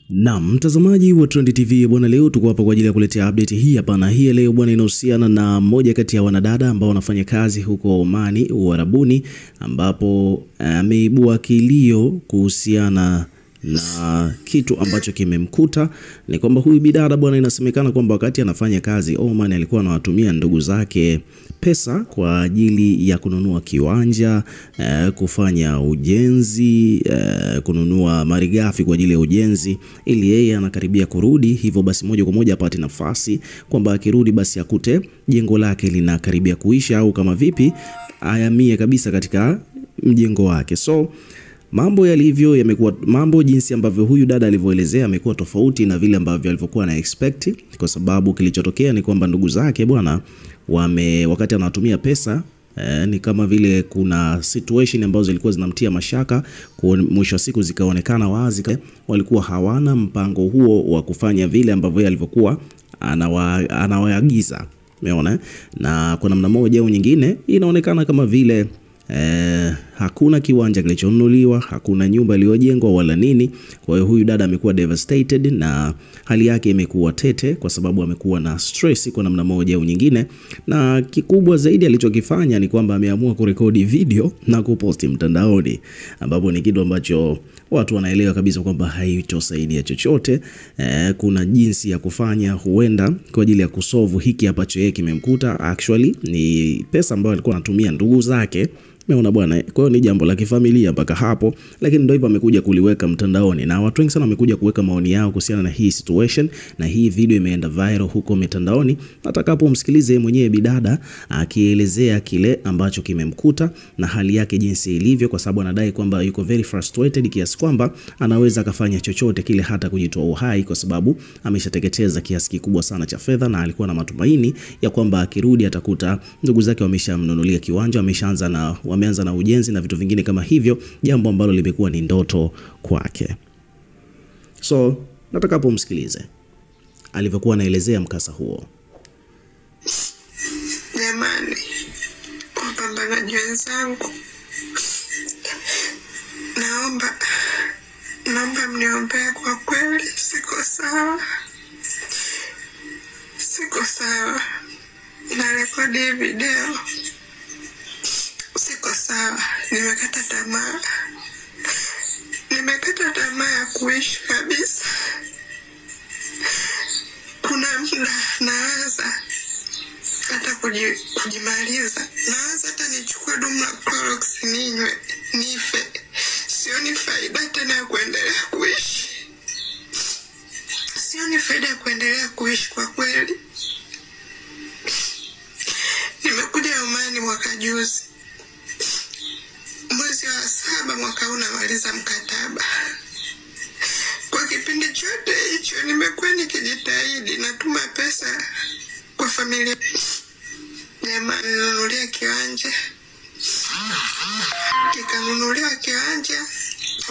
Na mtazamaji wa Trend TV bwana, leo tuko hapa kwa ajili ya kuletea update hii hapa, na hii leo bwana inahusiana na mmoja kati ya wanadada ambao wanafanya kazi huko Omani Uarabuni, ambapo ameibua kilio kuhusiana na kitu ambacho kimemkuta. Ni kwamba huyu bidada bwana, inasemekana kwamba wakati anafanya kazi Oman alikuwa anawatumia ndugu zake pesa kwa ajili ya kununua kiwanja, kufanya ujenzi, kununua malighafi kwa ajili ya ujenzi, ili yeye anakaribia kurudi. Hivyo basi moja kwa moja apate nafasi kwamba akirudi basi akute jengo lake linakaribia kuisha, au kama vipi ayamie kabisa katika mjengo wake. So mambo yalivyo yamekuwa mambo jinsi ambavyo huyu dada alivyoelezea amekuwa tofauti na vile ambavyo alivyokuwa na expect, kwa sababu kilichotokea ni kwamba ndugu zake bwana wakati anatumia pesa ni kama vile kuna situation ambazo zilikuwa zinamtia mashaka, kwa mwisho wa siku zikaonekana wazi walikuwa hawana mpango huo wa kufanya vile ambavyo yeye alivyokuwa anawaagiza. Umeona, na kwa namna moja au nyingine inaonekana kama vile hakuna kiwanja kilichonunuliwa, hakuna nyumba iliyojengwa wala nini. Kwa hiyo huyu dada amekuwa devastated na hali yake imekuwa tete, kwa sababu amekuwa na stress kwa namna moja au nyingine, na kikubwa zaidi alichokifanya ni kwamba ameamua kurekodi video na kuposti mtandaoni, ambapo ni kitu ambacho watu wanaelewa kabisa kwamba haitosaidia chochote. Kuna jinsi ya kufanya huenda kwa ajili ya kusolve hiki ambacho yeye kimemkuta. Actually ni pesa ambayo alikuwa anatumia ndugu zake. Umeona bwana, kwa hiyo ni jambo la kifamilia mpaka hapo, lakini ndio hivyo amekuja kuliweka mtandaoni, na watu wengi sana wamekuja kuweka maoni yao kuhusiana na hii situation, na hii video imeenda viral huko mitandaoni. Atakapomsikilize mwenyewe bidada akielezea kile ambacho kimemkuta na hali yake jinsi ilivyo, kwa sababu anadai kwamba yuko very frustrated kiasi kwamba anaweza kufanya chochote kile, hata kujitoa uhai, kwa sababu ameshateketeza kiasi kikubwa sana cha fedha, na alikuwa na matumaini ya kwamba akirudi atakuta ndugu zake wameshamnunulia kiwanja, wameanza na ujenzi na vitu vingine kama hivyo, jambo ambalo limekuwa ni ndoto kwake. So nataka pomsikilize alivyokuwa anaelezea mkasa huo. Jamani, wapambanaji wenzangu, naomba mniombee, kwa kweli siko sawa na rekodi video. Siko sawa, nimekata tamaa ya kuishi kabisa. Kuna muda naanza hata kujimaliza, naanza hata nichukue dumu la Clorox ninywe nife. Sioni faida tena ya kuendelea kuishi, kwa kweli. Nimekuja Omani mwaka juzi, mwezi wa 7 mwaka huu namaliza mkataba. Kwa kipindi chote hicho nimekuwa nikijitahidi, natuma pesa kwa familia. Jamani, ninunulia kiwanja. Nikanunulia kiwanja,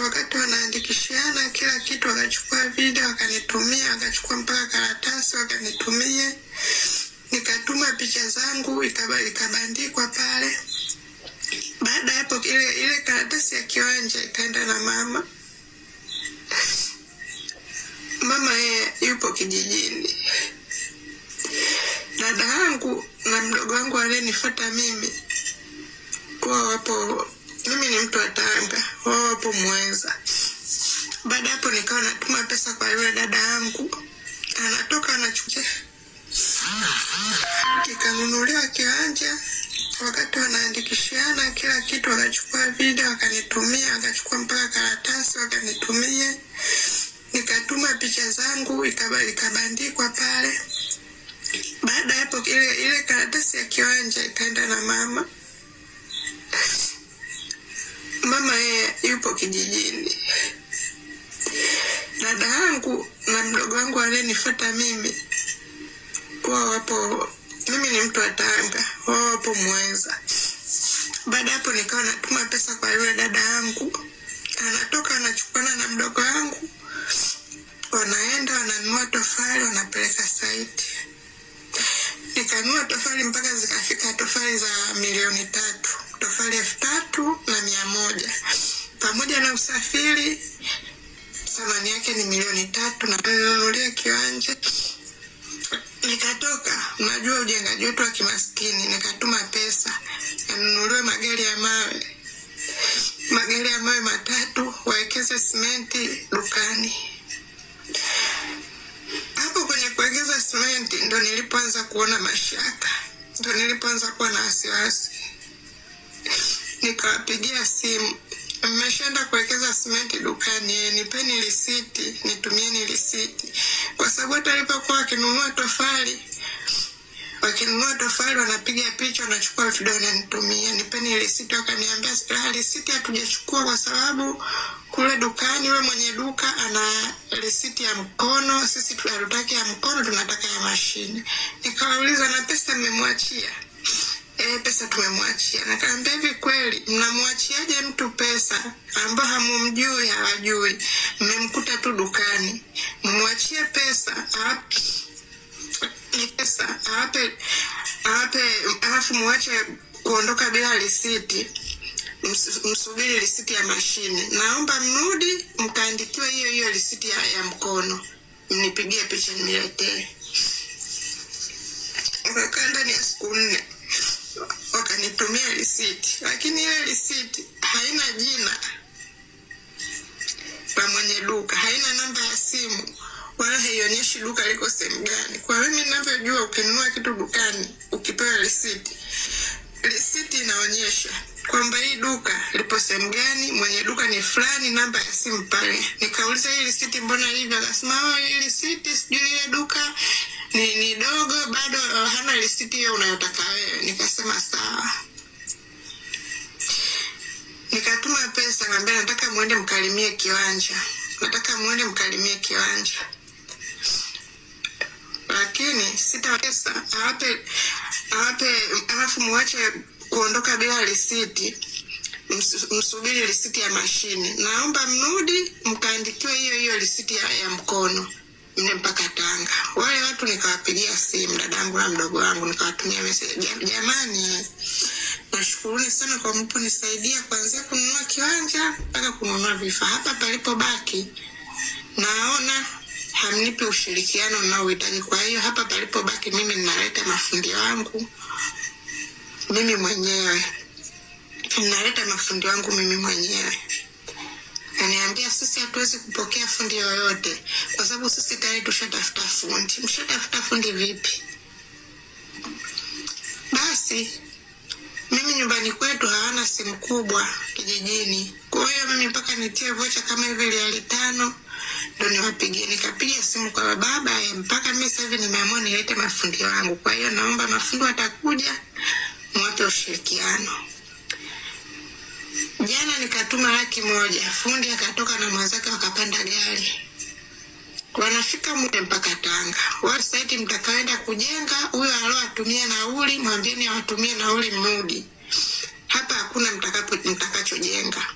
wakati wanaandikishiana kila kitu wakachukua video wakanitumia, wakachukua mpaka karatasi wakanitumia. Nikatuma picha zangu ikabandikwa pale. Baada hapo ile karatasi ya kiwanja ikaenda na mama. Mama yeye yupo kijijini. Dada yangu na mdogo wangu aliyenifuata mimi, mimi ni mtu wa Tanga, wao wapo Muheza. Baada hapo nikawa natuma pesa kwa yule dada yangu, anatoka anachukua. Nikanunulia kiwanja, wakati wanaandikishiana kila kitu wakachukua video wakanitumia, wakachukua mpaka karatasi wakanitumia. Nikatuma picha zangu ikabandikwa pale. Baada hapo ile karatasi ya kiwanja ikaenda na mama. Mama yeye yupo kijijini. Dada yangu na mdogo wangu aliyenifuata mimi, mimi ni mtu wa Tanga, wao wapo Muheza. Baada hapo nikawa natuma pesa kwa yule dada yangu, anatoka anachukua na mdogo wangu, wanaenda wananunua tofali wanapeleka site. Nikanunua tofali mpaka zikafika tofali za 3,000,000, tofali 3,100, pamoja na usafiri. Thamani yake ni 3,000,000 3 na ninunulie kiwanja. Nikatoka, unajua ujengaji wetu wa kimaskini, nikatuma pesa ninunulie magari ya mawe. Magari ya mawe 3, waekeze simenti dukani. Hapo kwenye kuwekeza simenti ndo nilipoanza kuona mashaka. Ndo nilipoanza kuwa na wasiwasi. Nikawapigia simu, mmeshaenda kuwekeza simenti dukani, nipeni risiti, nitumieni risiti. Kwa sababu hata alipokuwa wakinunua tofali, wanapiga picha, wanachukua video wananitumia, nipeni risiti. Wakaniambia risiti hatujachukua kwa sababu kule dukani yule mwenye duka ana risiti ya mkono, sisi tunataka ya mkono, tunataka ya mashine. Nikawauliza, na pesa mmemwachia? Pesa tumemwachia. Nikaambia, hivi kweli mnamwachiaje mtu pesa ambaye hamumjui, hawajui, mmemkuta tu dukani, mmwachie pesa alafu muache kuondoka bila risiti, msubiri risiti ya mashine? Naomba mrudi mkaandikiwe hiyo risiti ya mkono, mnipigie picha niletee. Wakakaa ndani ya siku 4 wakanitumia risiti, lakini ile risiti haina jina la mwenye duka, haina namba ya simu, wala haionyeshi duka liko sehemu gani. Kwa mimi ninavyojua, ukinunua kitu dukani ukipewa risiti inaonyesha kwamba hii duka lipo sehemu gani, mwenye duka ni fulani, namba ya simu pale. Nikauliza, hii risiti mbona hivi? Akasema, hii risiti sijui ile duka ni dogo, bado hana risiti hiyo unayotaka wewe. Nikasema sawa. Nikatuma pesa, ngambia nataka muende mkalimie kiwanja. Lakini sita pesa, alafu muache kuondoka bila risiti, msubiri risiti ya mashine. Naomba mrudi mkaandikiwe hiyo risiti ya mkono, mne mpaka Tanga. Wale watu nikawapigia simu, dadangu na mdogo wangu, nikawatumia message, jamani, nashukuruni sana kwa mponisaidia kuanzia kununua kiwanja mpaka kununua vifaa. Hapa palipobaki naona hamnipi ushirikiano ninaohitaji. Kwa hiyo hapa palipobaki mimi ninaleta mafundi wangu mimi mwenyewe. Ananiambia, sisi hatuwezi kupokea fundi yoyote kwa sababu sisi tayari tushatafuta fundi. Mshatafuta fundi vipi? Basi mimi nyumbani kwetu hawana simu kubwa kijijini. Kwa hiyo mimi mpaka nitie vocha kama hivi ya 5 ndo niwapigie. Nikapiga simu kwa baba, mpaka mimi sasa hivi nimeamua nilete mafundi wangu. Kwa hiyo naomba mafundi watakuja, mwape ushirikiano. Jana nikatuma 100,000, fundi akatoka na mwenzake wakapanda gari. Wanafika mpaka Tanga. Wao site mtakaenda kujenga, huyo alowatumia nauli, mwambieni awatumie nauli mrudi. Hapa hakuna mtakachojenga.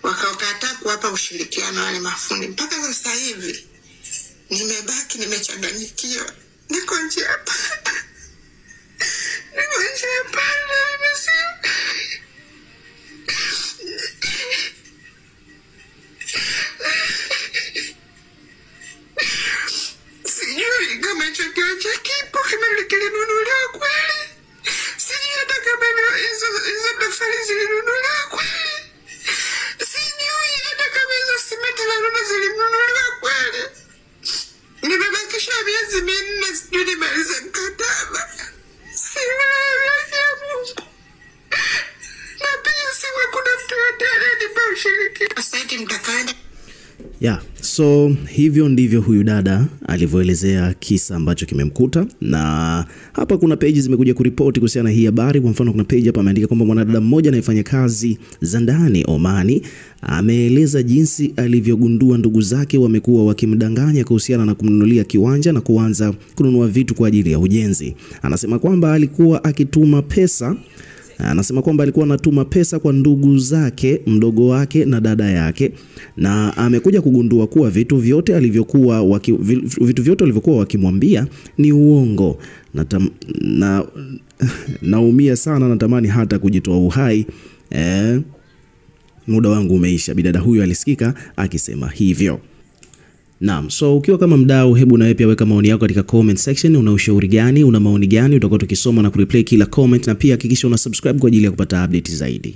Wakakataa kuwapa ushirikiano wale mafundi. Mpaka sasa hivi nimebaki nimechanganyikiwa. Niko nje hapa. Sijui kama hicho kiwanja kipo, kama kilinunuliwa kweli. Sijui hata kama hizo tofali zilinunuliwa kweli. Sijui hata kama hizo simenti zilinunuliwa kweli. Nimebakisha miezi 4 sijui nimalize mkataba. So hivyo ndivyo huyu dada alivyoelezea kisa ambacho kimemkuta, na hapa kuna page zimekuja kuripoti kuhusiana na hii habari. Kwa mfano kuna page hapa ameandika kwamba mwanadada mmoja anayefanya kazi za ndani Omani ameeleza jinsi alivyogundua ndugu zake wamekuwa wakimdanganya kuhusiana na kumnunulia kiwanja na kuanza kununua vitu kwa ajili ya ujenzi. Anasema kwamba alikuwa anatuma pesa kwa ndugu zake, mdogo wake na dada yake, na amekuja kugundua kuwa vitu vyote walivyokuwa wakimwambia ni uongo. Naumia sana, natamani hata kujitoa uhai. Muda wangu umeisha. Bidada huyo alisikika akisema hivyo. Naam, so ukiwa kama mdau, hebu na wewe pia weka maoni yako katika comment section. Una ushauri gani? Una maoni gani? Utakuwa tukisoma na kureplay kila comment, na pia hakikisha una subscribe kwa ajili ya kupata update zaidi.